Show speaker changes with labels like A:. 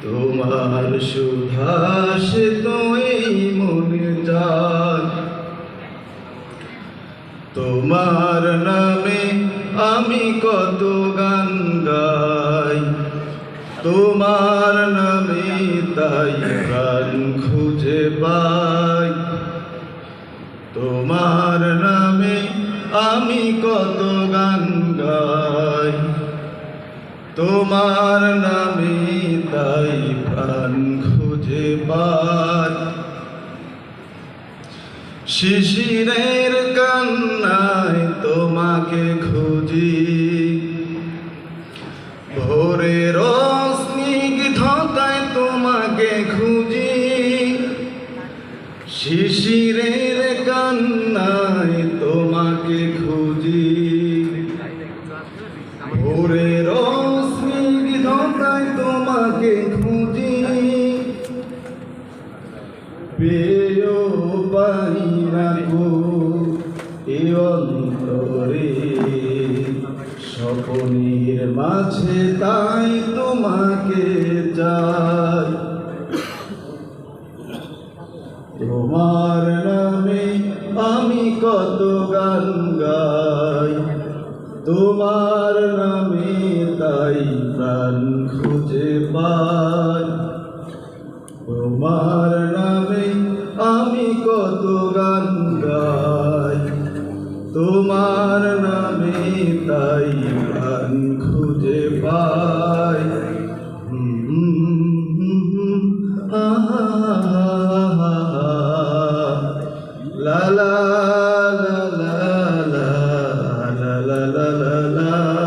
A: তোমার সুধাস তোই মনে যায়, তোমার নামে আমি কত গান গাই, তোমার নামে তাই প্রাণ খুঁজে পাই, তোমার নামে আমি কত গান গাই, তোমার নামে তাই প্রাণ খুঁজে পাই। শিশিরের কান্নায় তোমাকে খুঁজি, ভোরের স্নিগ্ধতায় তোমাকে খুঁজি, শিশিরের কান্নায় তোমাকে খুঁজি, ভোরের স্নিগ্ধতায় তোমাকে খুঁজি, পেয়েও পাই না গো এ অন্তরে, স্বপ্নের মাঝে তাই তোমাকে চাই। তোমার নামে আমি কত গান গাই, তোমার নামে তাই প্রাণ খুঁজে পাই, তোমার নামে আমি কত গান গাই, তোমার নামে তাই প্রাণ খুঁজে পাই। লা লা লা লা লা লা লা লা লা।